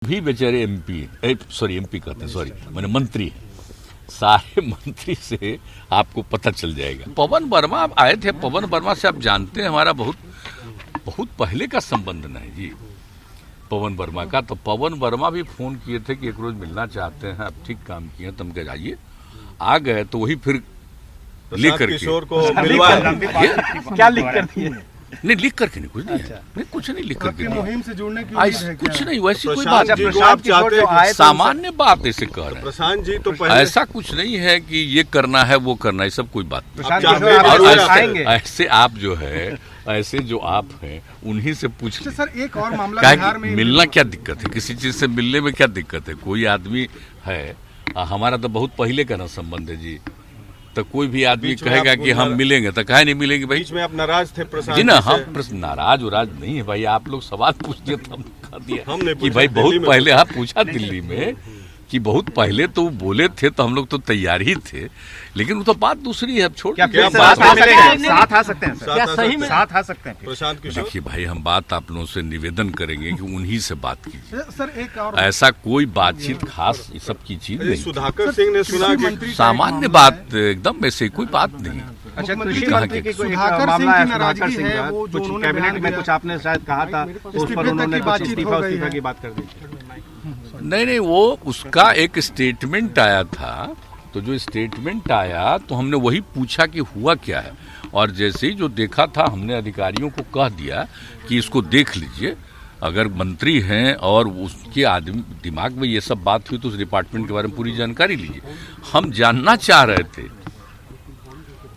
भी बेचारे एमपी कहते हैं, सॉरी मैंने मंत्री हैं, सारे मंत्री से आपको पता चल जाएगा। पवन वर्मा आप आए थे, पवन वर्मा से आप जानते हैं हमारा बहुत पहले का संबंध नहीं जी पवन वर्मा का। तो पवन वर्मा भी फोन किए थे कि एक रोज मिलना चाहते हैं, आप ठीक काम किए, तुम क्या जाइए, आ गए। तो वही फिर लेकर किशोर को क्या लिख कर दिए? नहीं लिख करके नहीं, कुछ नहीं है, नहीं कुछ नहीं लिख करके मुहिम से जुड़ने की उम्मीद है कुछ क्या? नहीं, वैसी कोई बात नहीं, आप चाहते हैं सामान्य बात ऐसे कह रहे हैं। प्रशांत जी तो पहले ऐसा कुछ नहीं है कि ये करना है वो करना है, सब कोई बात नहीं। आएंगे ऐसे आप जो है, ऐसे जो आप हैं उन्हीं से पूछ सर एक और मामला क्या बिहार में मिलना क्या दिक्कत है, किसी चीज से मिलने में क्या दिक्कत है? कोई आदमी है, हमारा तो बहुत पहले का ना संबंध है जी, तो कोई भी आदमी कहेगा कि हम मिलेंगे तो काहे नहीं मिलेंगे भाई? बीच में आप नाराज थे प्रशांत जी ना, से। हम नाराज उराज नहीं है भाई, आप लोग सवाल पूछ दिए तो हमने कह दिया हमने कि पूछा, भाई बहुत दिल्ली में पहले आप पूछा दिल्ली में कि बहुत पहले तो बोले थे, तो हम लोग तो तैयार ही थे, लेकिन वो तो बात दूसरी है। अब छोड़ क्या दीजिए, बात साथ आ सकते हैं क्या सही में साथ आ सकते हैं? प्रशांत किशोर देखिए भाई, हम बात आप लोगों से निवेदन करेंगे कि उन्हीं से बात कीजिए। सर एक और ऐसा कोई बातचीत खास ये सब की चीज नहीं, सुधाकर सिंह ने सुना कि सामान्य बात एकदम वैसे कोई बात नहीं। अच्छा, कृषि कृषि मंत्री की कोई मामला है, नाराजगी है, वो जो उन्होंने कैबिनेट में कुछ आपने शायद कहा था, तो उस पर उन्होंने कुछ इस्तीफा की बात कर दी। नहीं, वो उसका एक स्टेटमेंट आया था, तो जो स्टेटमेंट आया तो हमने वही पूछा कि हुआ क्या है, और जैसे ही जो देखा था हमने अधिकारियों को कह दिया कि इसको देख लीजिए, अगर मंत्री हैं और उसके आदमी दिमाग में ये सब बात हुई तो उस डिपार्टमेंट के बारे में पूरी जानकारी लीजिए। हम जानना चाह रहे थे,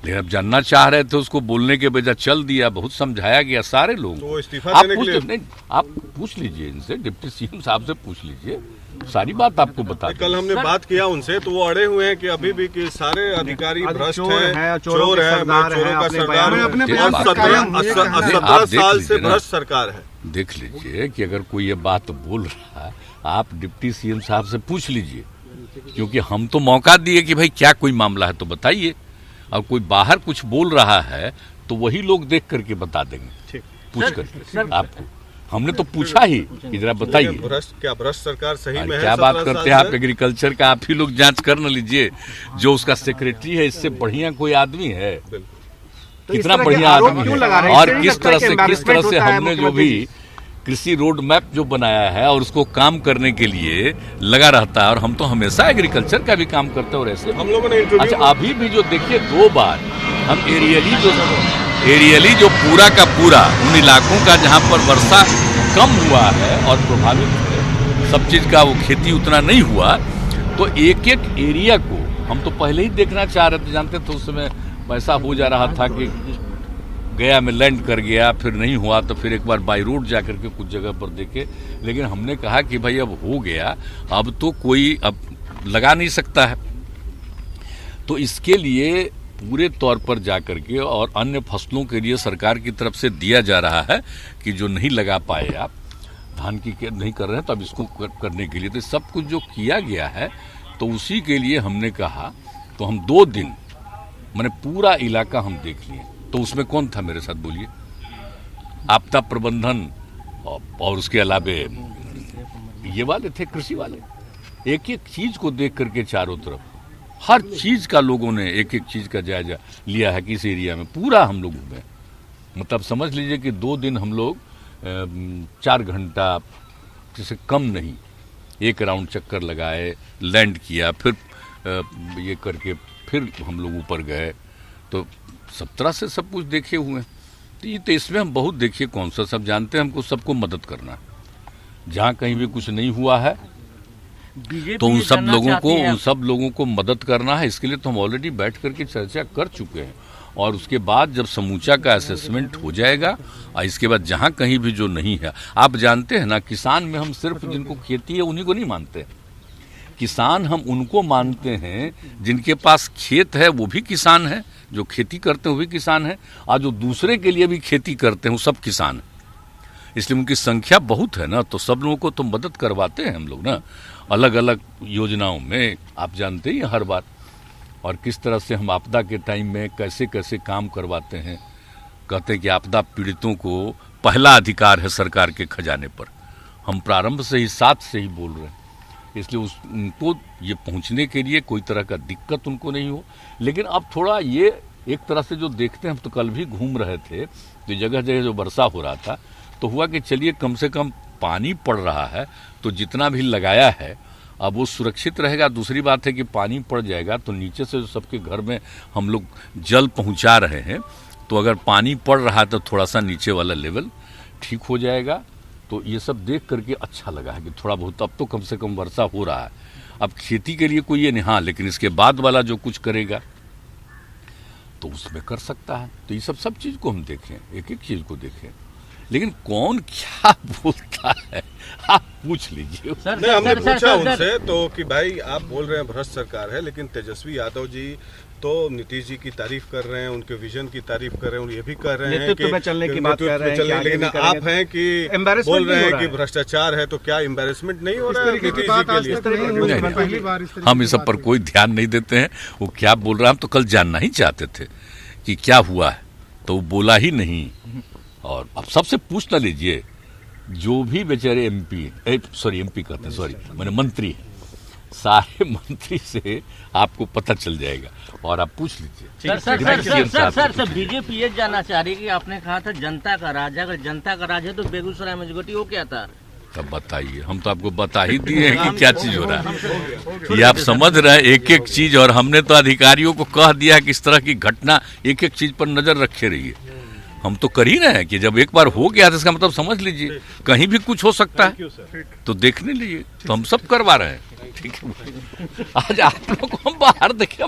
लेकिन अब जानना चाह रहे थे, उसको बोलने के बजाय चल दिया, बहुत समझाया गया सारे लोग। तो इस्तीफा आप देने के लिए नहीं, आप पूछ लीजिए इनसे, डिप्टी सीएम साहब से पूछ लीजिए, सारी बात आपको बता देंगे। कल हमने बात किया उनसे, तो वो अड़े हुए हैं कि अभी भी कि सारे अधिकारी भ्रष्ट हैं, चोर है, मैं चोरों का सरदार हूं, अपने और 17 साल से भ्रष्ट सरकार है। देख लीजिए कि अगर कोई ये बात बोल रहा है, आप डिप्टी सीएम साहब से पूछ लीजिए, क्योंकि हम तो मौका दिए कि भाई क्या कोई मामला है तो बताइए, और कोई बाहर कुछ बोल रहा है तो वही लोग देख करके बता देंगे, पूछ करके आपको। हमने तो पूछा ही कि जरा बताइए भ्रष्ट सरकार सही में है? क्या बात करते हैं आप एग्रीकल्चर का? आप ही लोग जांच कर न लीजिए, जो उसका सेक्रेटरी है इससे बढ़िया कोई आदमी है? कितना बढ़िया आदमी है, और किस तरह से हमने जो भी कृषि रोड मैप जो बनाया है और उसको काम करने के लिए लगा रहता है, और हम तो हमेशा एग्रीकल्चर का भी काम करते हैं। और ऐसे हम लोगों ने अच्छा, अभी भी जो देखिए 2 बार हम एरियली जो पूरा का पूरा उन इलाकों का जहां पर वर्षा कम हुआ है और प्रभावित है सब चीज का, वो खेती उतना नहीं हुआ, तो एक एक एरिया को हम तो पहले ही देखना चाह रहे थे। जानते थे उस समय ऐसा हो जा रहा था कि गया में लैंड कर गया, फिर नहीं हुआ तो फिर एक बार बाई रोड जाकर के कुछ जगह पर देखे, लेकिन हमने कहा कि भाई अब हो गया, अब तो कोई अब लगा नहीं सकता है, तो इसके लिए पूरे तौर पर जाकर के और अन्य फसलों के लिए सरकार की तरफ से दिया जा रहा है कि जो नहीं लगा पाए आप धान की नहीं कर रहे हैं, तो अब इसको करने के लिए तो सब कुछ जो किया गया है, तो उसी के लिए हमने कहा, तो हम 2 दिन मैंने पूरा इलाका हम देख लिए। तो उसमें कौन था मेरे साथ बोलिए? आपदा प्रबंधन और उसके अलावे ये वाले थे, कृषि वाले, एक एक चीज को देख करके चारों तरफ हर चीज का लोगों ने एक एक चीज का जायजा लिया है कि इस एरिया में पूरा हम लोग घूमे। मतलब समझ लीजिए कि 2 दिन हम लोग 4 घंटा से कम नहीं एक राउंड चक्कर लगाए, लैंड किया, फिर ये करके फिर हम लोग ऊपर गए, तो सब तरह से सब कुछ देखे हुए हैं। तो इसमें हम बहुत देखिए कौन सा सब जानते हैं, हमको सबको मदद करना है। जहाँ कहीं भी कुछ नहीं हुआ है तो उन सब लोगों को मदद करना है। इसके लिए तो हम ऑलरेडी बैठ करके चर्चा कर चुके हैं, और उसके बाद जब समूचा का असेसमेंट हो जाएगा, और इसके बाद जहाँ कहीं भी जो नहीं है, आप जानते हैं ना, किसान में हम सिर्फ जिनको खेती है उन्हीं को नहीं मानते। किसान हम उनको मानते हैं जिनके पास खेत है वो भी किसान है, जो खेती करते हैं वो भी किसान है, और जो दूसरे के लिए भी खेती करते हैं वो सब किसान है। इसलिए उनकी संख्या बहुत है ना, तो सब लोगों को तो मदद करवाते हैं हम लोग ना, अलग अलग योजनाओं में, आप जानते ही हर बार, और किस तरह से हम आपदा के टाइम में कैसे कैसे काम करवाते हैं। कहते हैं कि आपदा पीड़ितों को पहला अधिकार है सरकार के खजाने पर, हम प्रारंभ से ही साथ से ही बोल रहे हैं, इसलिए उनको ये पहुंचने के लिए कोई तरह का दिक्कत उनको नहीं हो। लेकिन अब थोड़ा ये एक तरह से जो देखते हैं, हम तो कल भी घूम रहे थे तो जगह जगह जो वर्षा हो रहा था तो हुआ कि चलिए कम से कम पानी पड़ रहा है तो जितना भी लगाया है अब वो सुरक्षित रहेगा। दूसरी बात है कि पानी पड़ जाएगा तो नीचे से सबके घर में हम लोग जल पहुंचा रहे हैं, तो अगर पानी पड़ रहा है तो थोड़ा सा नीचे वाला लेवल ठीक हो जाएगा। तो ये सब देख करके अच्छा लगा है कि थोड़ा बहुत अब तो कम से कम वर्षा हो रहा है। अब खेती के लिए कोई ये नहीं, हाँ, लेकिन इसके बाद वाला जो कुछ करेगा तो उसमें कर सकता है। तो ये सब चीज़ को हम देखें, एक एक चीज़ को देखें, लेकिन कौन क्या बोलता है आप पूछ लीजिए। नहीं, हमने पूछा उनसे तो कि भाई आप बोल रहे हैं भ्रष्ट सरकार है, लेकिन तेजस्वी यादव जी तो नीतीश जी की तारीफ कर रहे हैं, उनके विजन की तारीफ कर रहे हैं, ये भी कर रहे हैं कि चलने की बात कर रहे हैं, लेकिन आप हैं कि बोल रहे हैं कि भ्रष्टाचार है, तो क्या एम्बेरसमेंट नहीं हो रहा है नीतीश जी के लिए? हम इस सब पर कोई ध्यान नहीं देते हैं। वो क्या बोल रहा है हम तो कल जानना ही चाहते थे कि क्या हुआ है, तो वो बोला ही नहीं। और अब सबसे पूछ ना लीजिए, जो भी बेचारे एमपी कहते हैं, सॉरी मैंने मंत्री हैं, सारे मंत्री से आपको पता चल जाएगा और आप पूछ लीजिए। सर बीजेपी ये जानना चाह रही है कि आपने कहा था जनता का राज है, अगर जनता का राज है तो बेगूसराय मेजोरिटी वो क्या था? तब बताइए, हम तो आपको बता ही दिए हैं कि क्या चीज हो रहा है। ये आप समझ रहे हैं एक एक चीज, और हमने तो अधिकारियों को कह दिया कि इस तरह की घटना एक एक चीज पर नजर रखे रहिए। हम तो कर ही रहे हैं कि जब एक बार हो गया तो इसका मतलब समझ लीजिए कहीं भी कुछ हो सकता है, तो देखने लीजिए। तो हम सब करवा रहे हैं, ठीक है। आज आप लोग को हम बाहर देखे